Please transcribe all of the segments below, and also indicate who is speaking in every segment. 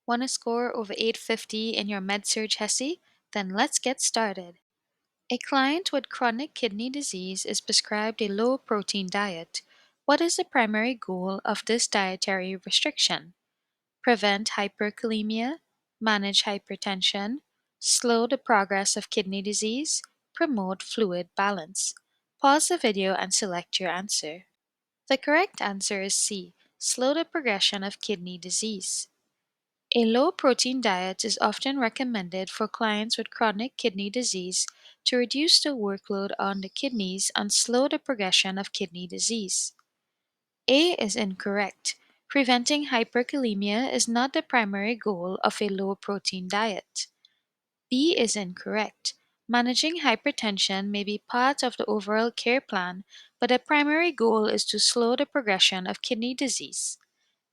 Speaker 1: Want a score over 850 in your Med-Surg HESI? Then let's get started. A client with chronic kidney disease is prescribed a low-protein diet. What is the primary goal of this dietary restriction? Prevent hyperkalemia, manage hypertension, slow the progress of kidney disease, promote fluid balance. Pause the video and select your answer. The correct answer is C, slow the progression of kidney disease. A low protein diet is often recommended for clients with chronic kidney disease to reduce the workload on the kidneys and slow the progression of kidney disease. A is incorrect. Preventing hyperkalemia is not the primary goal of a low protein diet. B is incorrect. Managing hypertension may be part of the overall care plan, but the primary goal is to slow the progression of kidney disease.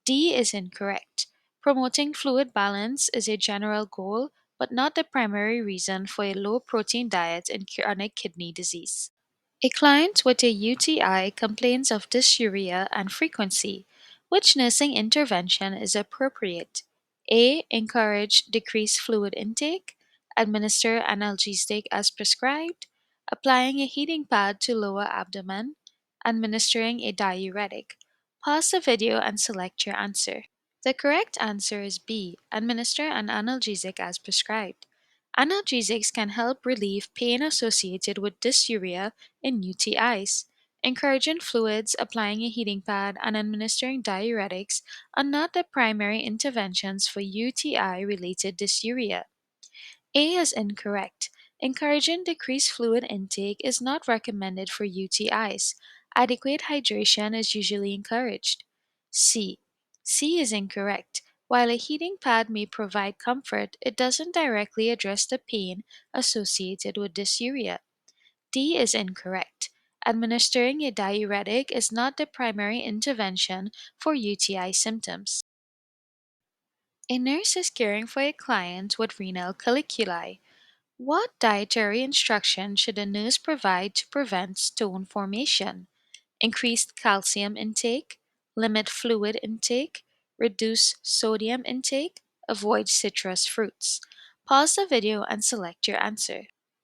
Speaker 1: D is incorrect. Promoting fluid balance is a general goal, but not the primary reason for a low protein diet in chronic kidney disease. A client with a UTI complains of dysuria and frequency. Which nursing intervention is appropriate? A. Encourage decreased fluid intake, administer analgesic as prescribed, applying a heating pad to lower abdomen, administering a diuretic. Pause the video and select your answer. The correct answer is B. Administer an analgesic as prescribed. Analgesics can help relieve pain associated with dysuria in UTIs. Encouraging fluids, applying a heating pad, and administering diuretics are not the primary interventions for UTI-related dysuria. A is incorrect. Encouraging decreased fluid intake is not recommended for UTIs. Adequate hydration is usually encouraged. C. C is incorrect. While a heating pad may provide comfort, it doesn't directly address the pain associated with dysuria. D is incorrect. Administering a diuretic is not the primary intervention for UTI symptoms. A nurse is caring for a client with renal calculi. What dietary instruction should a nurse provide to prevent stone formation? Increased calcium intake, limit fluid intake, reduce sodium intake, avoid citrus fruits. Pause the video and select your answer.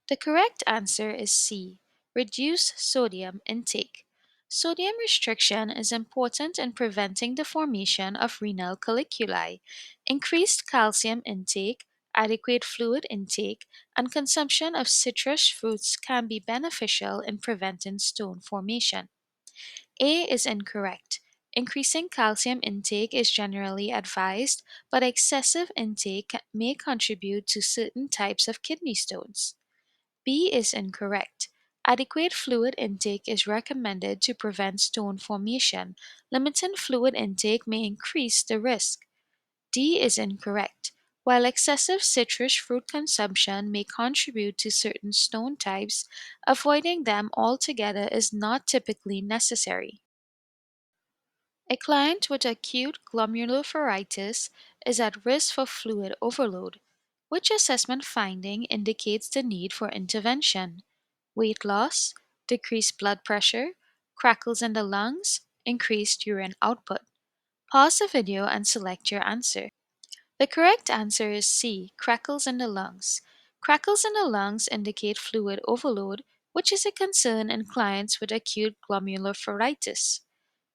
Speaker 1: The correct answer is C. Reduce sodium intake. Sodium restriction is important in preventing the formation of renal calculi. Increased calcium intake, adequate fluid intake, and consumption of citrus fruits can be beneficial in preventing stone formation. A is incorrect. Increasing calcium intake is generally advised, but excessive intake may contribute to certain types of kidney stones. B is incorrect. Adequate fluid intake is recommended to prevent stone formation. Limiting fluid intake may increase the risk. D is incorrect. While excessive citrus fruit consumption may contribute to certain stone types, avoiding them altogether is not typically necessary. A client with acute glomerulonephritis is at risk for fluid overload. Which assessment finding indicates the need for intervention? Weight loss, decreased blood pressure, crackles in the lungs, increased urine output. Pause the video and select your answer. The correct answer is C, crackles in the lungs. Crackles in the lungs indicate fluid overload, which is a concern in clients with acute glomerulonephritis.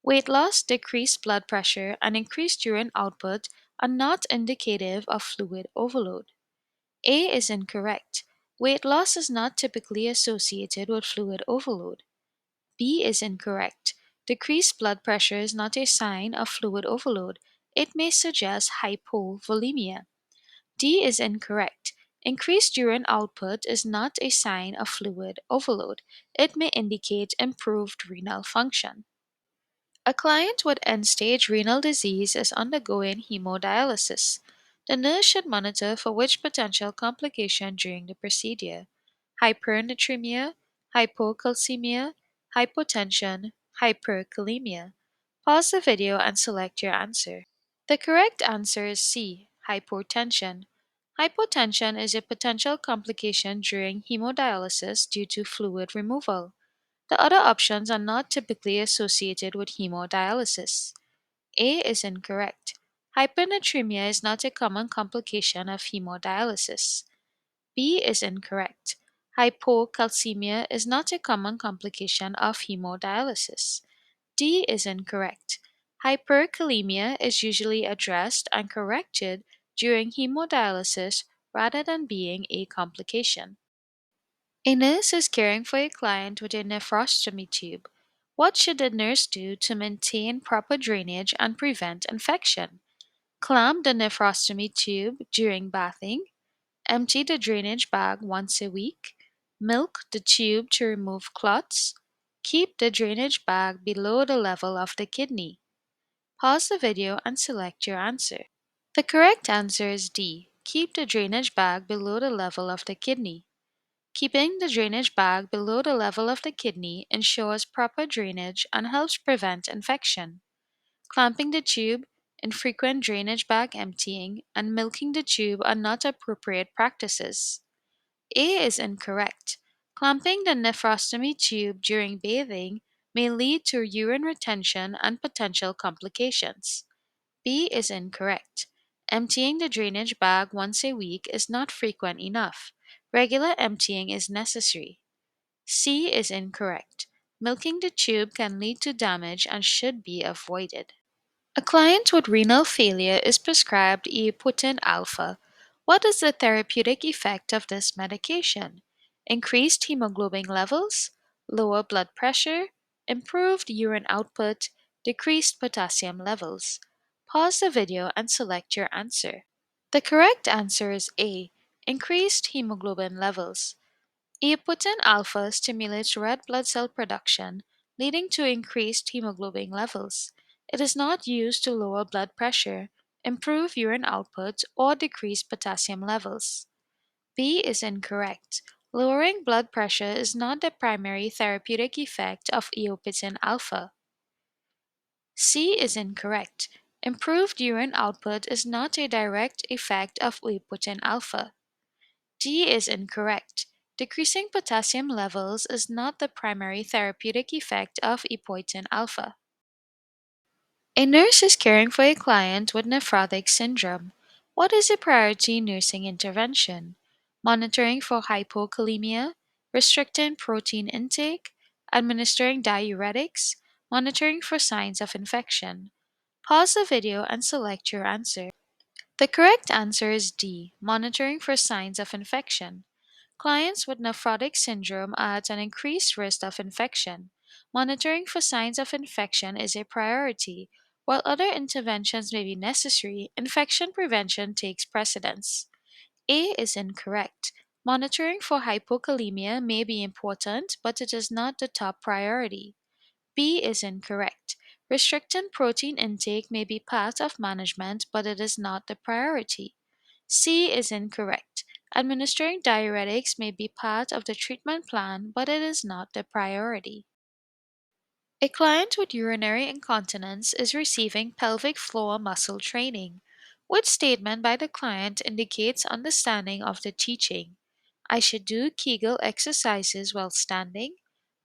Speaker 1: Weight loss, decreased blood pressure, and increased urine output are not indicative of fluid overload. A is incorrect. Weight loss is not typically associated with fluid overload. B is incorrect. Decreased blood pressure is not a sign of fluid overload. It may suggest hypovolemia. D is incorrect. Increased urine output is not a sign of fluid overload. It may indicate improved renal function. A client with end-stage renal disease is undergoing hemodialysis. The nurse should monitor for which potential complication during the procedure: hypernatremia, hypocalcemia, hypotension, hyperkalemia. Pause the video and select your answer. The correct answer is C, hypotension. Hypotension is a potential complication during hemodialysis due to fluid removal. The other options are not typically associated with hemodialysis. A is incorrect. Hypernatremia is not a common complication of hemodialysis. B is incorrect. Hypocalcemia is not a common complication of hemodialysis. D is incorrect. Hyperkalemia is usually addressed and corrected during hemodialysis rather than being a complication. A nurse is caring for a client with a nephrostomy tube. What should the nurse do to maintain proper drainage and prevent infection? Clamp the nephrostomy tube during bathing. Empty the drainage bag once a week. Milk the tube to remove clots. Keep the drainage bag below the level of the kidney. Pause the video and select your answer. The correct answer is D. Keep the drainage bag below the level of the kidney. Keeping the drainage bag below the level of the kidney ensures proper drainage and helps prevent infection. Clamping the tube, infrequent drainage bag emptying, and milking the tube are not appropriate practices. A is incorrect. Clamping the nephrostomy tube during bathing may lead to urine retention and potential complications. B is incorrect. Emptying the drainage bag once a week is not frequent enough. Regular emptying is necessary. C is incorrect. Milking the tube can lead to damage and should be avoided. A client with renal failure is prescribed Epoetin alpha. What is the therapeutic effect of this medication? Increased hemoglobin levels, lower blood pressure, improved urine output, decreased potassium levels. Pause the video and select your answer. The correct answer is A. Increased hemoglobin levels. Epoetin alpha stimulates red blood cell production, leading to increased hemoglobin levels. It is not used to lower blood pressure, improve urine output, or decrease potassium levels. B is incorrect. Lowering blood pressure is not the primary therapeutic effect of eopitin alpha. C is incorrect. Improved urine output is not a direct effect of eopitin alpha. D is incorrect. Decreasing potassium levels is not the primary therapeutic effect of Epoetin alpha. A nurse is caring for a client with nephrotic syndrome. What is a priority nursing intervention? Monitoring for hypokalemia, restricting protein intake, administering diuretics, monitoring for signs of infection. Pause the video and select your answer. The correct answer is D, monitoring for signs of infection. Clients with nephrotic syndrome are at an increased risk of infection. Monitoring for signs of infection is a priority. While other interventions may be necessary, infection prevention takes precedence. A is incorrect. Monitoring for hypokalemia may be important, but it is not the top priority. B is incorrect. Restricting protein intake may be part of management, but it is not the priority. C is incorrect. Administering diuretics may be part of the treatment plan, but it is not the priority. A client with urinary incontinence is receiving pelvic floor muscle training. Which statement by the client indicates understanding of the teaching? I should do Kegel exercises while standing.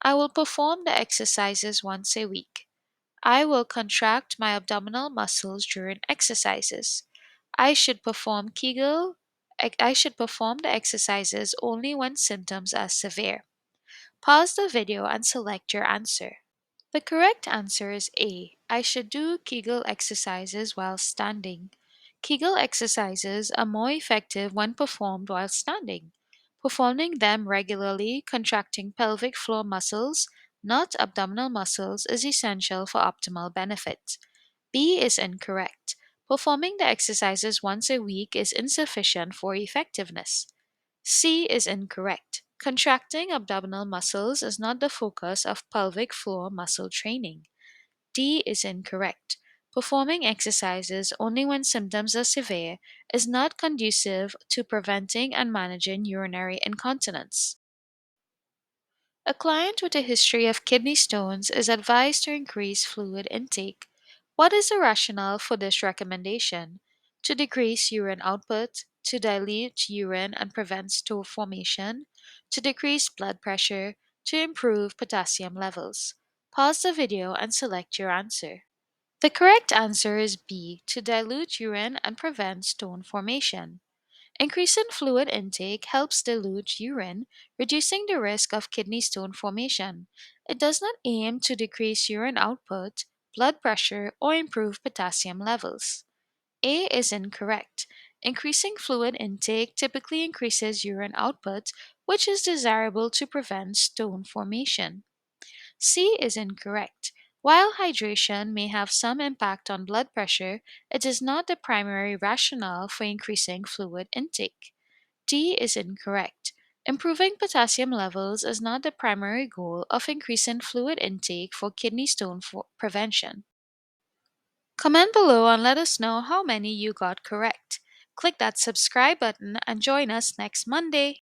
Speaker 1: I will perform the exercises once a week. I will contract my abdominal muscles during exercises. I should perform I should perform the exercises only when symptoms are severe. Pause the video and select your answer. The correct answer is A. I should do Kegel exercises while standing. Kegel exercises are more effective when performed while standing. Performing them regularly, contracting pelvic floor muscles, not abdominal muscles, is essential for optimal benefit. B is incorrect. Performing the exercises once a week is insufficient for effectiveness. C is incorrect. Contracting abdominal muscles is not the focus of pelvic floor muscle training. D is incorrect. Performing exercises only when symptoms are severe is not conducive to preventing and managing urinary incontinence. A client with a history of kidney stones is advised to increase fluid intake. What is the rationale for this recommendation? To decrease urine output, to dilute urine and prevent stool formation, to decrease blood pressure, to improve potassium levels. Pause the video and select your answer. The correct answer is B, to dilute urine and prevent stone formation. Increasing fluid intake helps dilute urine, reducing the risk of kidney stone formation. It does not aim to decrease urine output, blood pressure, or improve potassium levels. A is incorrect. Increasing fluid intake typically increases urine output, which is desirable to prevent stone formation. C is incorrect. While hydration may have some impact on blood pressure, it is not the primary rationale for increasing fluid intake. D is incorrect. Improving potassium levels is not the primary goal of increasing fluid intake for kidney stone prevention. Comment below and let us know how many you got correct. Click that subscribe button and join us next Monday.